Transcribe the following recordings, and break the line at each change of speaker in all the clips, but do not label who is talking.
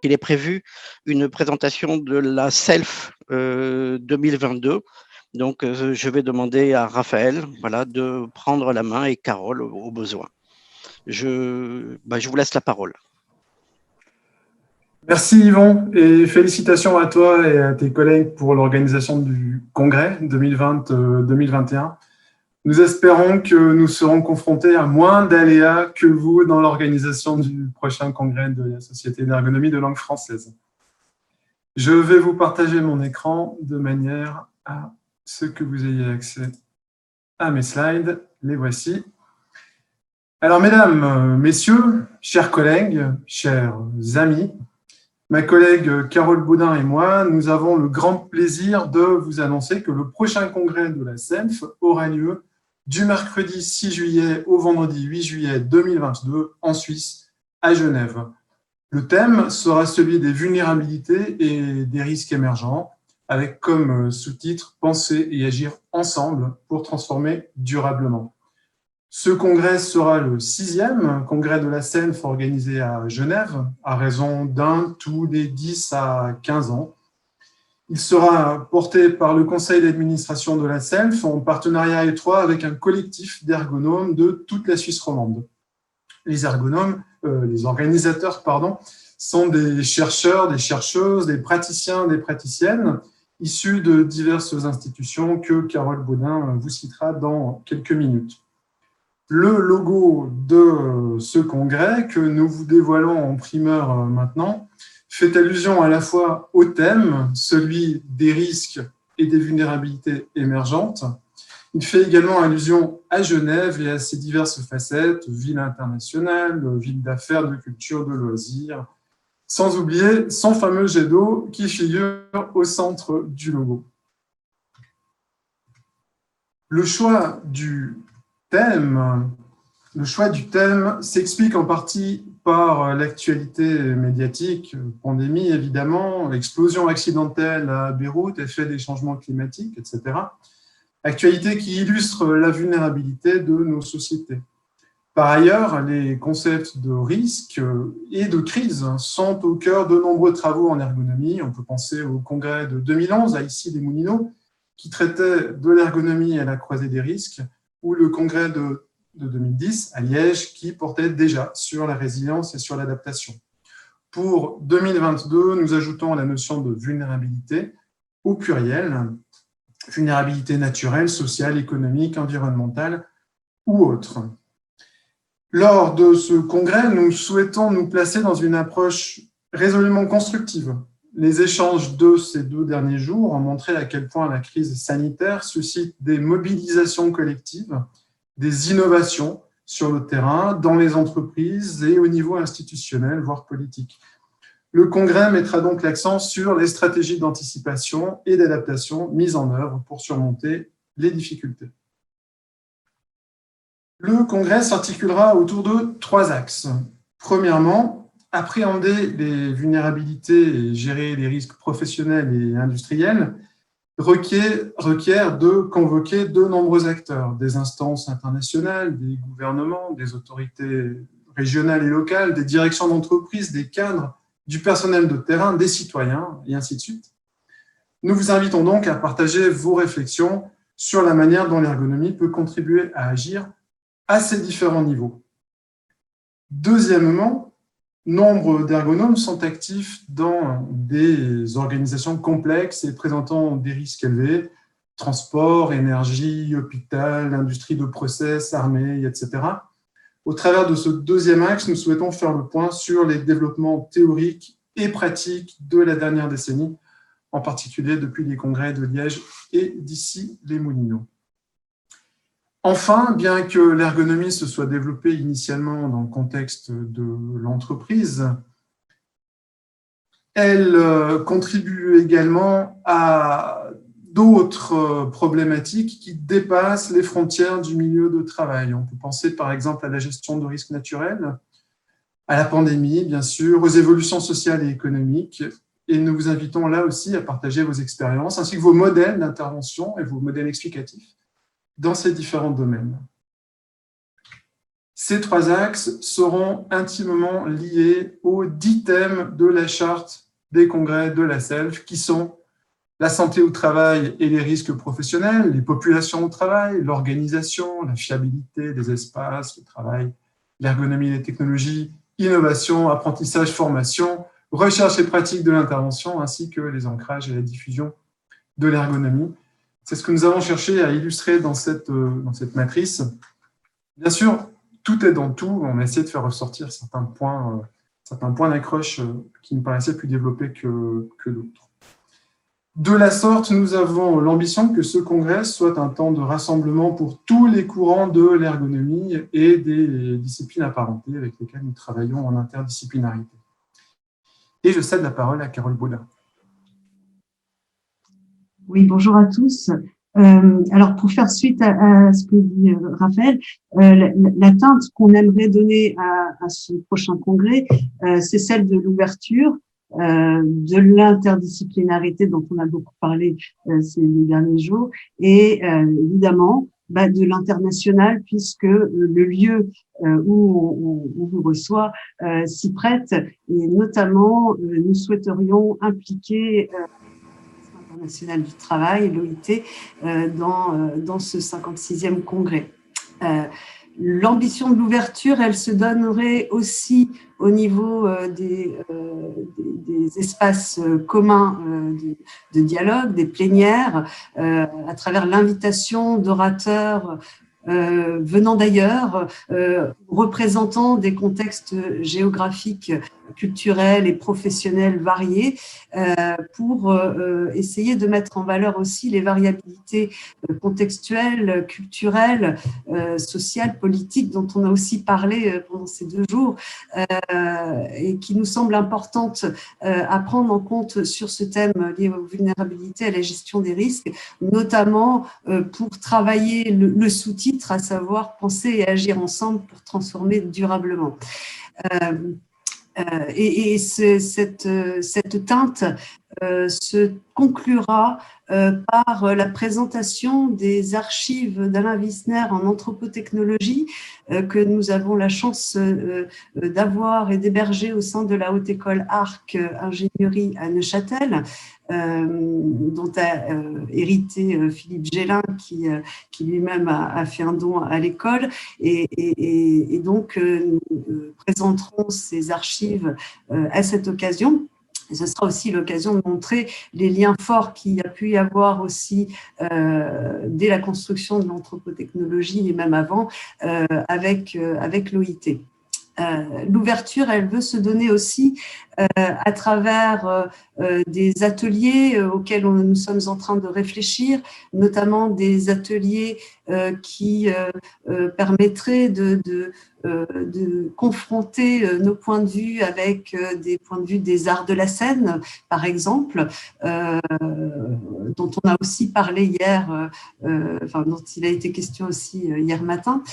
Il est prévu une présentation de la SELF 2022. Donc, je vais demander à Raphaël de prendre la main et Carole au besoin. Je vous laisse la parole.
Merci Yvon et félicitations à toi et à tes collègues pour l'organisation du congrès 2020-2021. Nous espérons que nous serons confrontés à moins d'aléas que vous dans l'organisation du prochain congrès de la Société d'ergonomie de langue française. Je vais vous partager mon écran de manière à ce que vous ayez accès à mes slides. Les voici. Alors, mesdames, messieurs, chers collègues, chers amis, ma collègue Carole Baudin et moi, nous avons le grand plaisir de vous annoncer que le prochain congrès de la SELF aura lieu du mercredi 6 juillet au vendredi 8 juillet 2022 en Suisse, à Genève. Le thème sera celui des vulnérabilités et des risques émergents, avec comme sous-titre « Penser et agir ensemble pour transformer durablement ». Ce congrès sera le 6e congrès de la SELF organisé à Genève, à raison d'un tous les 10 à 15 ans. Il sera porté par le conseil d'administration de la SELF en partenariat étroit avec un collectif d'ergonomes de toute la Suisse romande. Les organisateurs, sont des chercheurs, des chercheuses, des praticiens, des praticiennes issus de diverses institutions que Carole Baudin vous citera dans quelques minutes. Le logo de ce congrès, que nous vous dévoilons en primeur maintenant, fait allusion à la fois au thème, celui des risques et des vulnérabilités émergentes. Il fait également allusion à Genève et à ses diverses facettes, ville internationale, ville d'affaires, de culture, de loisirs, sans oublier son fameux jet d'eau qui figure au centre du logo. Le choix du thème s'explique en partie par l'actualité médiatique, pandémie évidemment, explosion accidentelle à Beyrouth, effet des changements climatiques, etc. Actualité qui illustre la vulnérabilité de nos sociétés. Par ailleurs, les concepts de risque et de crise sont au cœur de nombreux travaux en ergonomie. On peut penser au congrès de 2011 à Issy-les-Moulineaux, qui traitait de l'ergonomie à la croisée des risques, ou le congrès de 2010 à Liège, qui portait déjà sur la résilience et sur l'adaptation. Pour 2022, nous ajoutons la notion de vulnérabilité au pluriel, vulnérabilité naturelle, sociale, économique, environnementale ou autre. Lors de ce congrès, nous souhaitons nous placer dans une approche résolument constructive. Les échanges de ces 2 derniers jours ont montré à quel point la crise sanitaire suscite des mobilisations collectives, des innovations sur le terrain, dans les entreprises et au niveau institutionnel, voire politique. Le congrès mettra donc l'accent sur les stratégies d'anticipation et d'adaptation mises en œuvre pour surmonter les difficultés. Le congrès s'articulera autour de 3 axes. Premièrement, appréhender les vulnérabilités et gérer les risques professionnels et industriels requiert de convoquer de nombreux acteurs, des instances internationales, des gouvernements, des autorités régionales et locales, des directions d'entreprise, des cadres, du personnel de terrain, des citoyens, et ainsi de suite. Nous vous invitons donc à partager vos réflexions sur la manière dont l'ergonomie peut contribuer à agir à ces différents niveaux. Deuxièmement, nombre d'ergonomes sont actifs dans des organisations complexes et présentant des risques élevés, transport, énergie, hôpital, industrie de process, armée, etc. Au travers de ce 2e axe, nous souhaitons faire le point sur les développements théoriques et pratiques de la dernière décennie, en particulier depuis les congrès de Liège et d'Issy-les-Moulineaux. Enfin, bien que l'ergonomie se soit développée initialement dans le contexte de l'entreprise, elle contribue également à d'autres problématiques qui dépassent les frontières du milieu de travail. On peut penser par exemple à la gestion de risques naturels, à la pandémie, bien sûr, aux évolutions sociales et économiques, et nous vous invitons là aussi à partager vos expériences ainsi que vos modèles d'intervention et vos modèles explicatifs dans ces différents domaines. Ces 3 axes seront intimement liés aux 10 thèmes de la charte des congrès de la SELF, qui sont la santé au travail et les risques professionnels, les populations au travail, l'organisation, la fiabilité des espaces, le travail, l'ergonomie des technologies, innovation, apprentissage, formation, recherche et pratique de l'intervention, ainsi que les ancrages et la diffusion de l'ergonomie. C'est ce que nous avons cherché à illustrer dans cette matrice. Bien sûr, tout est dans tout. On a essayé de faire ressortir certains points d'accroche qui nous paraissaient plus développés que d'autres. De la sorte, nous avons l'ambition que ce congrès soit un temps de rassemblement pour tous les courants de l'ergonomie et des disciplines apparentées avec lesquelles nous travaillons en interdisciplinarité. Et je cède la parole à Carole Baudin.
Oui, bonjour à tous. Alors, pour faire suite à ce que dit Raphaël, la teinte qu'on aimerait donner à ce prochain congrès, c'est celle de l'ouverture, de l'interdisciplinarité dont on a beaucoup parlé ces derniers jours, et évidemment de l'international, puisque le lieu où on vous reçoit s'y prête, et notamment nous souhaiterions impliquer international du travail, l'OIT, dans ce 56e congrès. L'ambition de l'ouverture, elle se donnerait aussi au niveau des espaces communs de dialogue, des plénières, à travers l'invitation d'orateurs venant d'ailleurs, représentant des contextes géographiques, culturels et professionnels variés, pour essayer de mettre en valeur aussi les variabilités contextuelles, culturelles, sociales, politiques, dont on a aussi parlé pendant ces 2 jours, et qui nous semblent importantes à prendre en compte sur ce thème lié aux vulnérabilités, à la gestion des risques, notamment pour travailler le sous-titre, à savoir penser et agir ensemble pour transformer durablement. Cette teinte se conclura par la présentation des archives d'Alain Wissner en anthropotechnologie que nous avons la chance d'avoir et d'héberger au sein de la Haute École Arc Ingénierie à Neuchâtel, dont a hérité Philippe Gélin, qui lui-même a fait un don à l'école. Et donc, nous présenterons ces archives à cette occasion. Et ce sera aussi l'occasion de montrer les liens forts qu'il y a pu y avoir aussi dès la construction de l'anthropotechnologie et même avant avec l'OIT. L'ouverture, elle veut se donner aussi à travers des ateliers auxquels nous sommes en train de réfléchir, notamment des ateliers qui permettraient de confronter nos points de vue avec des points de vue des arts de la scène, par exemple, dont on a aussi parlé hier, dont il a été question aussi hier matin,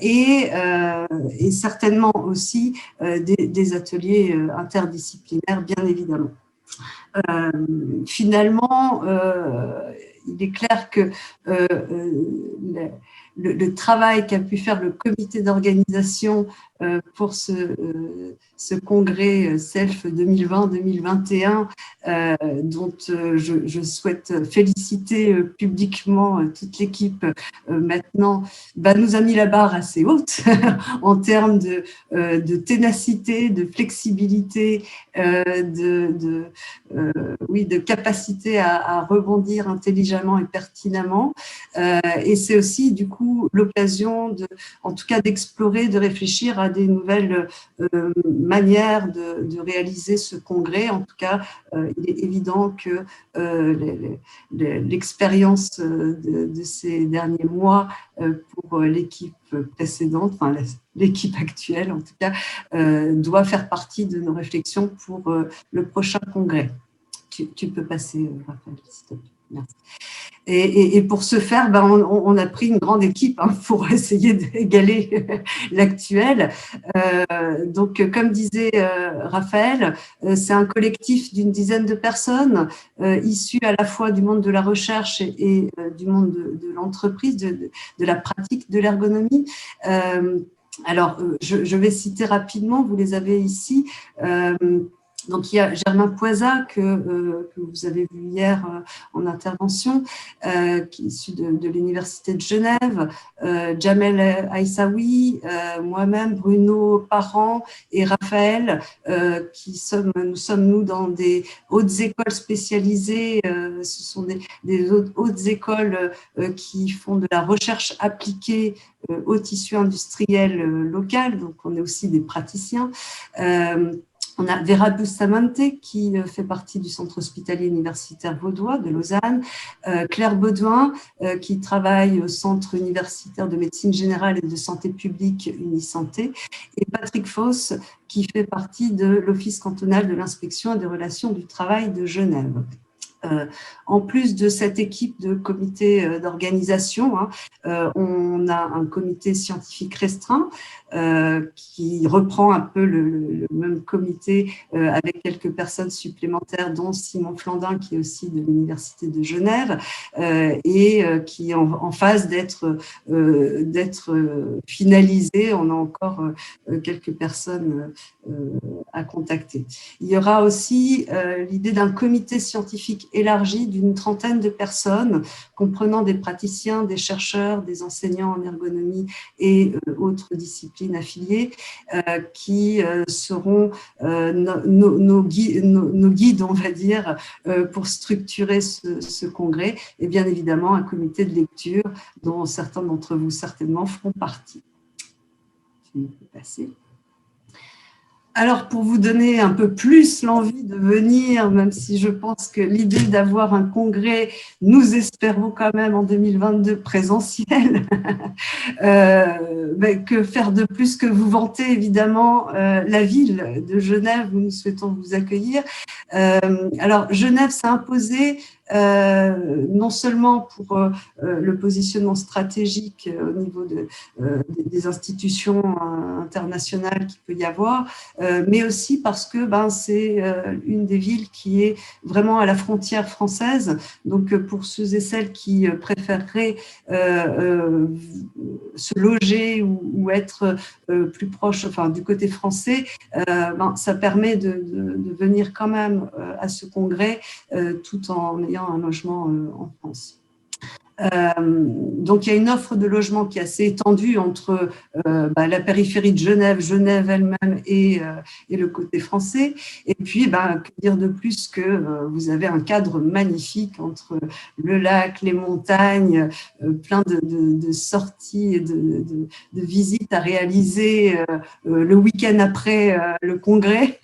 et certainement aussi des ateliers interdisciplinaires, bien évidemment. Finalement, il est clair que le travail qu'a pu faire le comité d'organisation pour ce congrès SELF 2020-2021, dont je souhaite féliciter publiquement toute l'équipe maintenant, nous a mis la barre assez haute en termes de ténacité, de flexibilité, de capacité à rebondir intelligemment et pertinemment. Et c'est aussi du coup l'occasion en tout cas d'explorer, de réfléchir à des nouvelles manières de réaliser ce congrès. En tout cas, il est évident que l'expérience de ces derniers mois pour l'équipe précédente, enfin l'équipe actuelle en tout cas, doit faire partie de nos réflexions pour le prochain congrès. Tu peux passer, Raphaël, s'il te plaît. Merci. Et pour ce faire, on a pris une grande équipe pour essayer d'égaler l'actuel. Donc, comme disait Raphaël, c'est un collectif d'une dizaine de personnes issues à la fois du monde de la recherche et du monde de l'entreprise, de la pratique de l'ergonomie. Alors, je vais citer rapidement, vous les avez ici. Donc, il y a Germain Poisat que vous avez vu hier en intervention, qui est issu de l'Université de Genève, Jamel Aïssaoui, moi-même, Bruno Parent et Raphaël, nous sommes dans des hautes écoles spécialisées. Ce sont des hautes écoles qui font de la recherche appliquée au tissu industriel local, donc on est aussi des praticiens. On a Vera Bustamante qui fait partie du centre hospitalier universitaire vaudois de Lausanne, Claire Baudouin qui travaille au centre universitaire de médecine générale et de santé publique Unisanté, et Patrick Foss qui fait partie de l'Office cantonal de l'inspection et des relations du travail de Genève. En plus de cette équipe de comité d'organisation, on a un comité scientifique restreint qui reprend un peu le même comité avec quelques personnes supplémentaires, dont Simon Flandin, qui est aussi de l'Université de Genève et qui est en phase d'être finalisé. On a encore quelques personnes à contacter. Il y aura aussi l'idée d'un comité scientifique élargi d'une trentaine de personnes, comprenant des praticiens, des chercheurs, des enseignants en ergonomie et autres disciplines affiliées, qui seront nos guides, on va dire, pour structurer ce congrès, et bien évidemment un comité de lecture dont certains d'entre vous certainement feront partie. Je vais passer. Alors, pour vous donner un peu plus l'envie de venir, même si je pense que l'idée d'avoir un congrès, nous espérons quand même en 2022 présentiel, que faire de plus que vous vanter évidemment la ville de Genève où nous souhaitons vous accueillir. Alors, Genève s'est imposée non seulement pour le positionnement stratégique au niveau des institutions internationales qu'il peut y avoir, mais aussi parce que c'est une des villes qui est vraiment à la frontière française. Donc, pour ceux et celles qui préféreraient se loger ou être plus proche, enfin, du côté français, ça permet de venir quand même à ce congrès tout en ayant un logement en France. Donc, il y a une offre de logement qui est assez étendue entre la périphérie de Genève, Genève elle-même et le côté français. Et puis, que dire de plus que vous avez un cadre magnifique entre le lac, les montagnes, plein de sorties et de visites à réaliser le week-end après le congrès.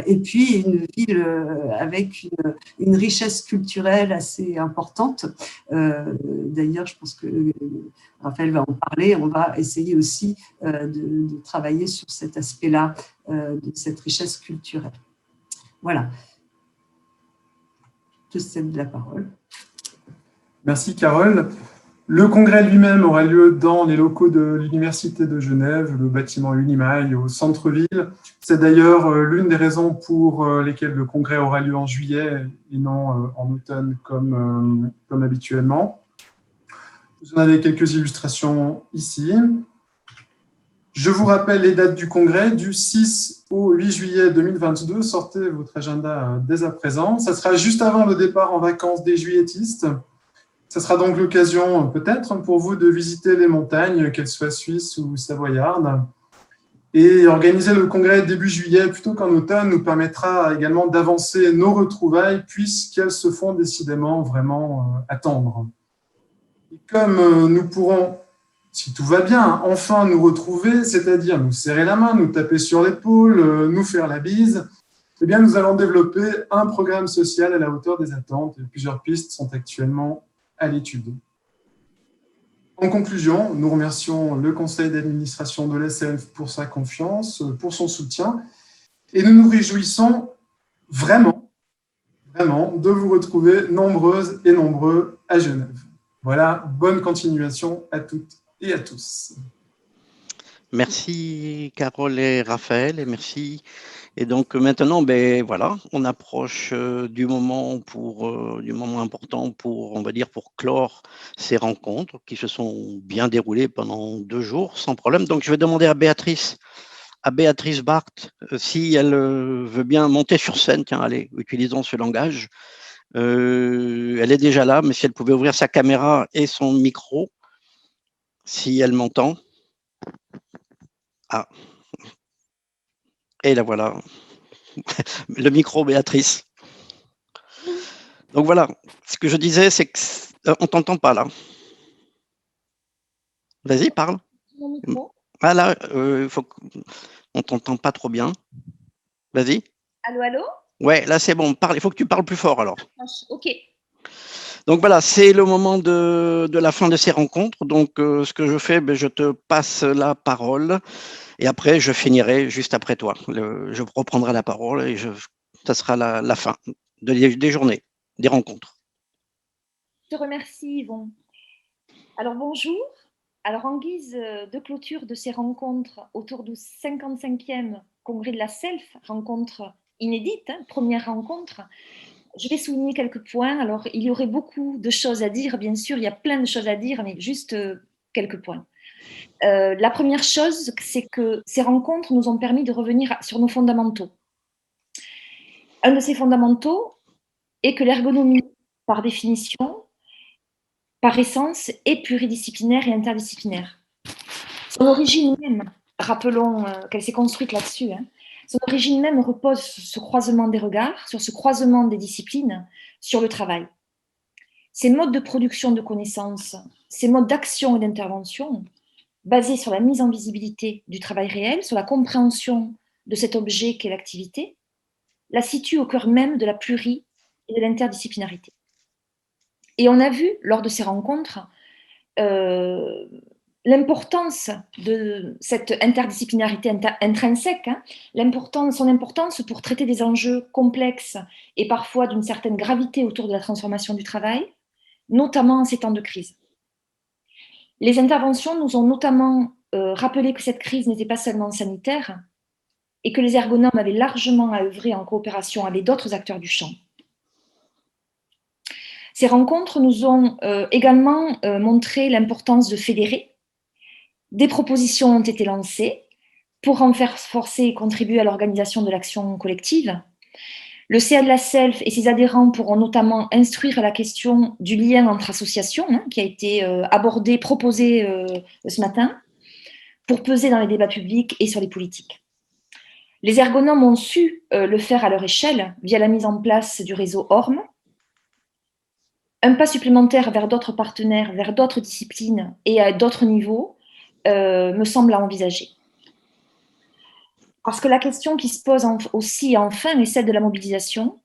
Et puis, une ville avec une richesse culturelle assez importante. D'ailleurs, je pense que Raphaël va en parler. On va essayer aussi de travailler sur cet aspect-là, de cette richesse culturelle. Voilà. Je cède la parole.
Merci, Carole. Le congrès lui-même aura lieu dans les locaux de l'Université de Genève, le bâtiment Unimail au centre-ville. C'est d'ailleurs l'une des raisons pour lesquelles le congrès aura lieu en juillet et non en automne comme habituellement. Vous en avez quelques illustrations ici. Je vous rappelle les dates du congrès du 6 au 8 juillet 2022. Sortez votre agenda dès à présent. Ça sera juste avant le départ en vacances des juilletistes. Ce sera donc l'occasion, peut-être, pour vous de visiter les montagnes, qu'elles soient suisses ou savoyardes. Et organiser le congrès début juillet plutôt qu'en automne nous permettra également d'avancer nos retrouvailles puisqu'elles se font décidément vraiment attendre. Et comme nous pourrons, si tout va bien, enfin nous retrouver, c'est-à-dire nous serrer la main, nous taper sur l'épaule, nous faire la bise, eh bien nous allons développer un programme social à la hauteur des attentes et plusieurs pistes sont actuellement à l'étude. En conclusion, nous remercions le conseil d'administration de l'ESSELF pour sa confiance, pour son soutien, et nous nous réjouissons vraiment vraiment de vous retrouver nombreuses et nombreux à Genève. Voilà, bonne continuation à toutes et à tous.
Merci Carole et Raphaël, et merci. Et donc maintenant, ben voilà, on approche du moment important pour, on va dire, pour clore ces rencontres qui se sont bien déroulées pendant 2 jours sans problème. Donc je vais demander à Béatrice Barthes, si elle veut bien monter sur scène. Tiens, allez, utilisons ce langage. Elle est déjà là, mais si elle pouvait ouvrir sa caméra et son micro, si elle m'entend. Ah, et la voilà. Le micro, Béatrice. Donc voilà, ce que je disais, c'est que on t'entend pas là. Vas-y, parle.
Mon micro.
Ah là, on t'entend pas trop bien. Vas-y.
Allô, allô?
Ouais, là c'est bon. Parle. Il faut que tu parles plus fort alors.
Ok.
Donc voilà, c'est le moment de la fin de ces rencontres. Donc ce que je fais, je te passe la parole et après je finirai juste après toi. Je reprendrai la parole et ça sera la fin des journées, des rencontres.
Je te remercie, Yvon. Alors bonjour. Alors en guise de clôture de ces rencontres autour du 55e congrès de la SELF, rencontre inédite, première rencontre, je vais souligner quelques points. Alors il y aurait beaucoup de choses à dire, bien sûr, il y a plein de choses à dire, mais juste quelques points. La première chose, c'est que ces rencontres nous ont permis de revenir sur nos fondamentaux. Un de ces fondamentaux est que l'ergonomie, par définition, par essence, est pluridisciplinaire et interdisciplinaire. Son origine même, rappelons qu'elle s'est construite là-dessus, son origine même repose sur ce croisement des regards, sur ce croisement des disciplines, sur le travail. Ces modes de production de connaissances, ces modes d'action et d'intervention, basés sur la mise en visibilité du travail réel, sur la compréhension de cet objet qu'est l'activité, la situent au cœur même de la pluri et de l'interdisciplinarité. Et on a vu, lors de ces rencontres, l'importance de cette interdisciplinarité intrinsèque, son importance pour traiter des enjeux complexes et parfois d'une certaine gravité autour de la transformation du travail, notamment en ces temps de crise. Les interventions nous ont notamment rappelé que cette crise n'était pas seulement sanitaire et que les ergonomes avaient largement à œuvrer en coopération avec d'autres acteurs du champ. Ces rencontres nous ont également montré l'importance de fédérer. Des propositions ont été lancées pour renforcer et contribuer à l'organisation de l'action collective. Le CA de la SELF et ses adhérents pourront notamment instruire la question du lien entre associations, qui a été abordé, proposé ce matin, pour peser dans les débats publics et sur les politiques. Les ergonomes ont su le faire à leur échelle via la mise en place du réseau ORM. Un pas supplémentaire vers d'autres partenaires, vers d'autres disciplines et à d'autres niveaux me semble à envisager. Parce que la question qui se pose aussi enfin est celle de la mobilisation.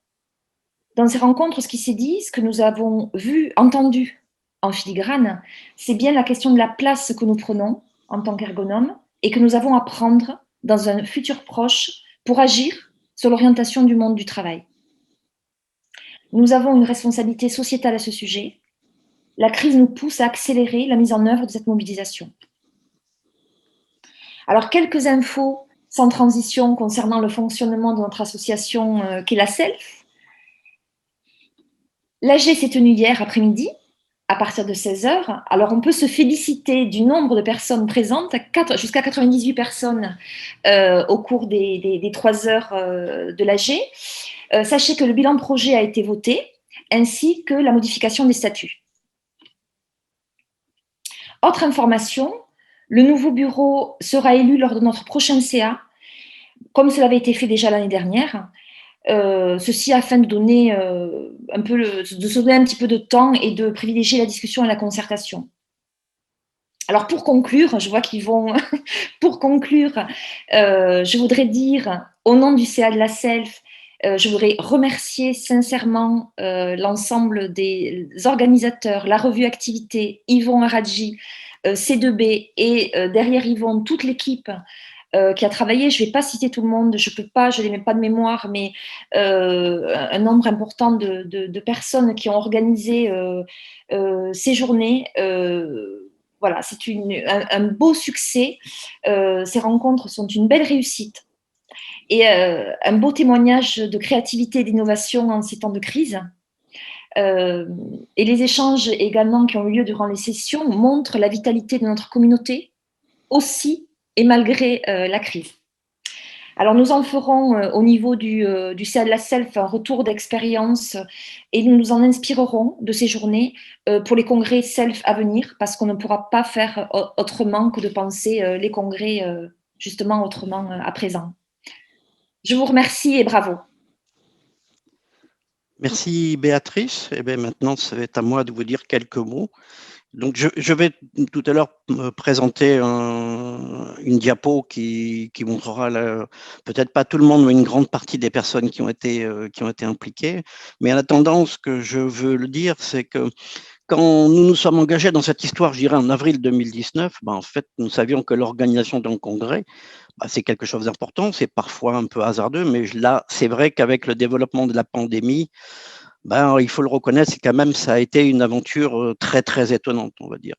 Dans ces rencontres, ce qui s'est dit, ce que nous avons vu, entendu en filigrane, c'est bien la question de la place que nous prenons en tant qu'ergonomes et que nous avons à prendre dans un futur proche pour agir sur l'orientation du monde du travail. Nous avons une responsabilité sociétale à ce sujet. La crise nous pousse à accélérer la mise en œuvre de cette mobilisation. Alors, quelques infos sans transition concernant le fonctionnement de notre association qu'est la SELF. L'AG s'est tenue hier après-midi, à partir de 16h. Alors, on peut se féliciter du nombre de personnes présentes, jusqu'à 98 personnes au cours des 3 heures de l'AG. Sachez que le bilan projet a été voté, ainsi que la modification des statuts. Autre information, le nouveau bureau sera élu lors de notre prochain CA, comme cela avait été fait déjà l'année dernière. Ceci afin de donner de se donner un petit peu de temps et de privilégier la discussion et la concertation. Alors pour conclure, je vois qu'ils vont pour conclure, je voudrais dire au nom du CA de la SELF, je voudrais remercier sincèrement l'ensemble des organisateurs, la revue Activité, Yvon Aradji, C2B et derrière Yvon, toute l'équipe qui a travaillé, je ne vais pas citer tout le monde, je peux pas, je n'ai même pas de mémoire, mais un nombre important de personnes qui ont organisé ces journées. Voilà, c'est un beau succès. Ces rencontres sont une belle réussite et un beau témoignage de créativité et d'innovation en ces temps de crise. Et les échanges également qui ont eu lieu durant les sessions montrent la vitalité de notre communauté aussi et malgré la crise. Alors nous en ferons au niveau du CA de la Self un retour d'expérience et nous nous en inspirerons de ces journées pour les congrès Self à venir, parce qu'on ne pourra pas faire autrement que de penser les congrès justement autrement à présent. Je vous remercie et bravo.
Merci Béatrice. Et bien maintenant, ça va être à moi de vous dire quelques mots. Donc, je vais tout à l'heure me présenter une diapo qui montrera peut-être pas tout le monde, mais une grande partie des personnes qui ont été impliquées. Mais en attendant, ce que je veux le dire, c'est que quand nous nous sommes engagés dans cette histoire, je dirais en avril 2019, en fait, nous savions que l'organisation d'un congrès, c'est quelque chose d'important, c'est parfois un peu hasardeux, mais là, c'est vrai qu'avec le développement de la pandémie, il faut le reconnaître, c'est quand même, ça a été une aventure très, très étonnante, on va dire.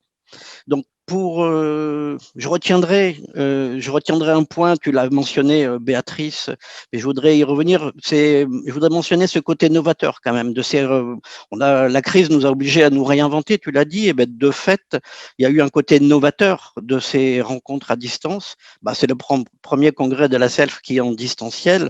Donc, je retiendrai un point, tu l'as mentionné, Béatrice, et je voudrais y revenir. Je voudrais mentionner ce côté novateur quand même. La crise nous a obligés à nous réinventer, tu l'as dit, et de fait, il y a eu un côté novateur de ces rencontres à distance. C'est le premier congrès de la Self qui est en distanciel.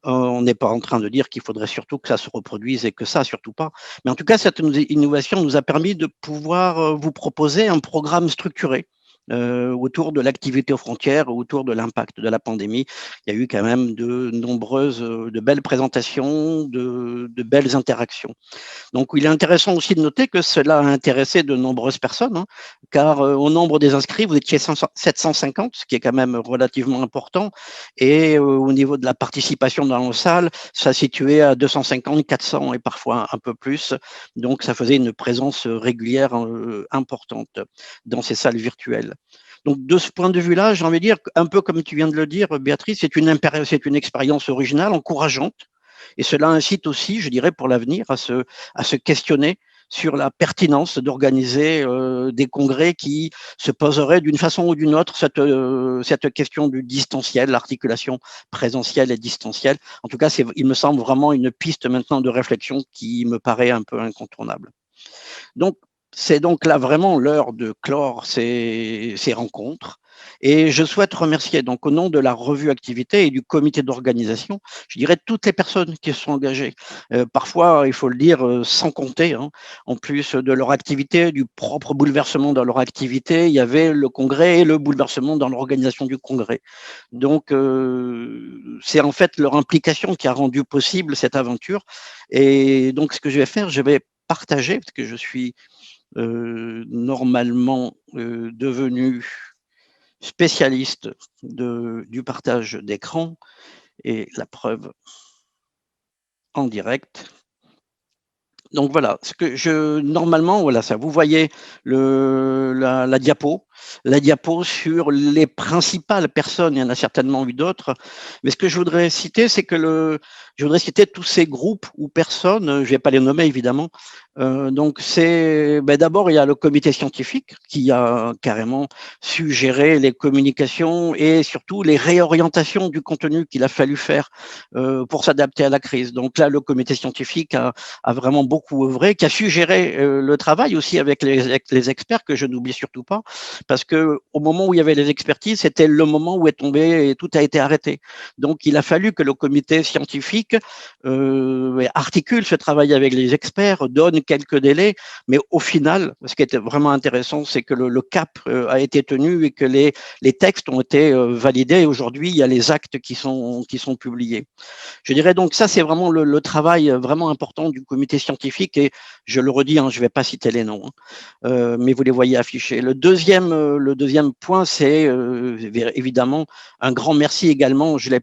On n'est pas en train de dire qu'il faudrait surtout que ça se reproduise et que ça, surtout pas. Mais en tout cas, cette innovation nous a permis de pouvoir vous proposer un programme structuré autour de l'activité aux frontières, autour de l'impact de la pandémie. Il y a eu quand même de belles présentations, de belles interactions. Donc, il est intéressant aussi de noter que cela a intéressé de nombreuses personnes, car au nombre des inscrits, vous étiez 750, ce qui est quand même relativement important, et au niveau de la participation dans la salle, ça situait à 250, 400 et parfois un peu plus. Donc, ça faisait une présence régulière importante dans ces salles virtuelles. Donc, de ce point de vue-là, j'ai envie de dire, un peu comme tu viens de le dire, Béatrice, c'est une expérience originale, encourageante, et cela incite aussi, je dirais, pour l'avenir, à se questionner sur la pertinence d'organiser des congrès qui se poseraient d'une façon ou d'une autre cette question du distanciel, l'articulation présentielle et distancielle. En tout cas, il me semble vraiment une piste maintenant de réflexion qui me paraît un peu incontournable. Donc, c'est donc là vraiment l'heure de clore ces rencontres. Et je souhaite remercier donc au nom de la revue Activité et du comité d'organisation, je dirais toutes les personnes qui se sont engagées. Parfois, il faut le dire, sans compter, en plus de leur activité, du propre bouleversement dans leur activité, il y avait le congrès et le bouleversement dans l'organisation du congrès. Donc, c'est en fait leur implication qui a rendu possible cette aventure. Et donc, ce que je vais faire, je vais partager, parce que je suis normalement devenu spécialiste du partage d'écran, et la preuve en direct. Donc voilà, normalement, voilà ça. Vous voyez la diapo sur les principales personnes. Il y en a certainement eu d'autres, mais ce que je voudrais citer, c'est que je voudrais citer tous ces groupes ou personnes. Je ne vais pas les nommer évidemment. Donc d'abord il y a le comité scientifique qui a carrément su gérer les communications et surtout les réorientations du contenu qu'il a fallu faire pour s'adapter à la crise. Donc là, le comité scientifique a vraiment beaucoup œuvré, qui a su gérer le travail aussi avec les experts, que je n'oublie surtout pas, parce que au moment où il y avait les expertises, c'était le moment où est tombé et tout a été arrêté. Donc il a fallu que le comité scientifique articule ce travail avec les experts, donne quelques délais, mais au final, ce qui était vraiment intéressant, c'est que le cap a été tenu et que les textes ont été validés. Et aujourd'hui, il y a les actes qui sont publiés. Je dirais donc ça, c'est vraiment le travail vraiment important du comité scientifique, et je le redis, je ne vais pas citer les noms, mais vous les voyez affichés. Le deuxième point, c'est évidemment un grand merci également, je l'ai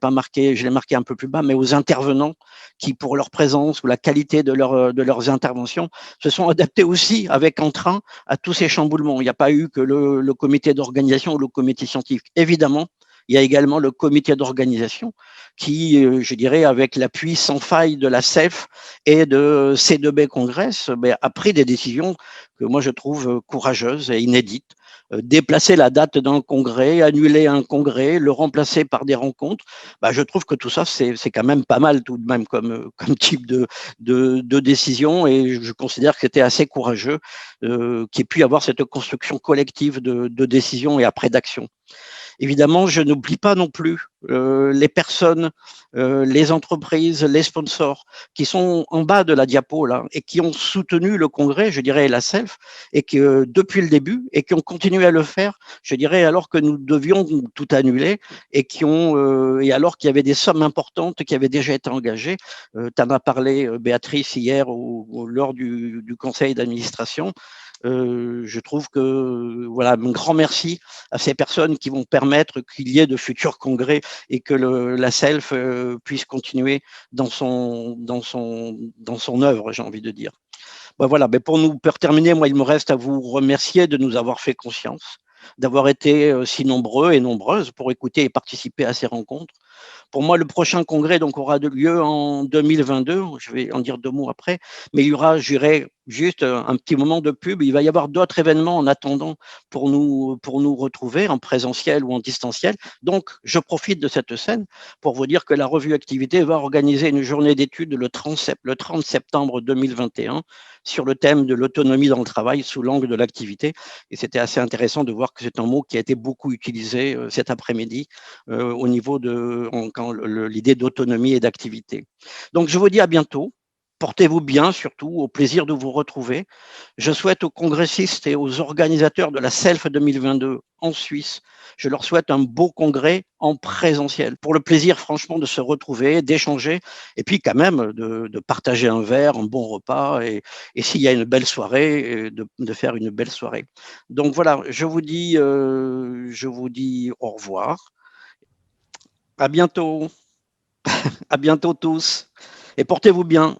marqué un peu plus bas, mais aux intervenants qui, pour leur présence ou la qualité de leurs interventions, se sont adaptés aussi avec entrain à tous ces chamboulements. Il n'y a pas eu que le comité d'organisation ou le comité scientifique. Évidemment, Il y a également le comité d'organisation qui, je dirais, avec l'appui sans faille de la CELF et de C2B Congress, a pris des décisions que moi je trouve courageuses et inédites. Déplacer la date d'un congrès, annuler un congrès, le remplacer par des rencontres, je trouve que tout ça, c'est quand même pas mal tout de même comme type de décision, et je considère que c'était assez courageux qu'il y ait pu y avoir cette construction collective de décision et après d'action. Évidemment, je n'oublie pas non plus les personnes, les entreprises, les sponsors qui sont en bas de la diapo là et qui ont soutenu le congrès, je dirais, la SELF, et que depuis le début et qui ont continué à le faire, je dirais, alors que nous devions tout annuler et et alors qu'il y avait des sommes importantes qui avaient déjà été engagées. Tu en as parlé, Béatrice, hier lors du conseil d'administration. Je trouve que voilà, un grand merci à ces personnes qui vont permettre qu'il y ait de futurs congrès et que la SELF puisse continuer dans son œuvre, j'ai envie de dire. Voilà, pour terminer, moi, il me reste à vous remercier de nous avoir fait confiance, d'avoir été si nombreux et nombreuses pour écouter et participer à ces rencontres. Pour moi, le prochain congrès donc aura lieu en 2022. Je vais en dire 2 mots après, mais il y aura, je dirais, juste un petit moment de pub. Il va y avoir d'autres événements en attendant pour nous retrouver en présentiel ou en distanciel. Donc, je profite de cette scène pour vous dire que la revue Activité va organiser une journée d'études le 30 septembre 2021 sur le thème de l'autonomie dans le travail sous l'angle de l'activité. Et c'était assez intéressant de voir que c'est un mot qui a été beaucoup utilisé cet après-midi au niveau de l'idée d'autonomie et d'activité. Donc, je vous dis à bientôt. Portez-vous bien, surtout, au plaisir de vous retrouver. Je souhaite aux congressistes et aux organisateurs de la SELF 2022 en Suisse, je leur souhaite un beau congrès en présentiel, pour le plaisir, franchement, de se retrouver, d'échanger, et puis quand même de partager un verre, un bon repas, et s'il y a une belle soirée, de faire une belle soirée. Donc voilà, je vous dis au revoir. À bientôt tous et portez-vous bien.